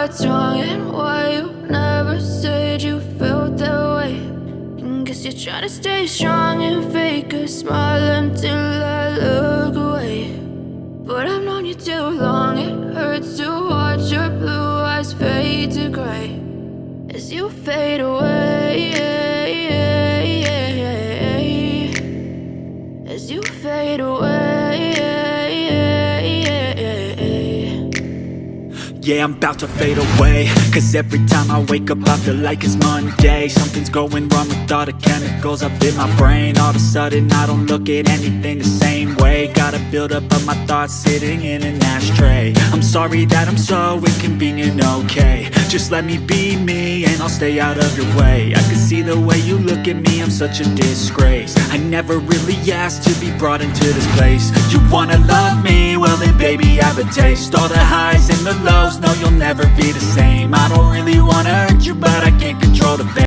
what's wrong and why you never said you felt that way. And guess you're trying to stay strong and fake a smile until I look away. But I've known you too long, it hurts to watch your blue eyes fade to gray as you fade away, as you fade away. Yeah, I'm about to fade away, cause every time I wake up I feel like it's Monday. Something's going wrong with all the chemicals up in my brain. All of a sudden I don't look at anything the same way. Got a buildup of my thoughts sitting in an ashtray. I'm sorry that I'm so inconvenient, okay. Just let me be me and I'll stay out of your way. I can see the way you look at me, I'm such a disgrace. I never really asked to be brought into this place. You wanna love me? Well then baby, have a taste. All the highs and the lows, no, you'll never be the same. I don't really wanna hurt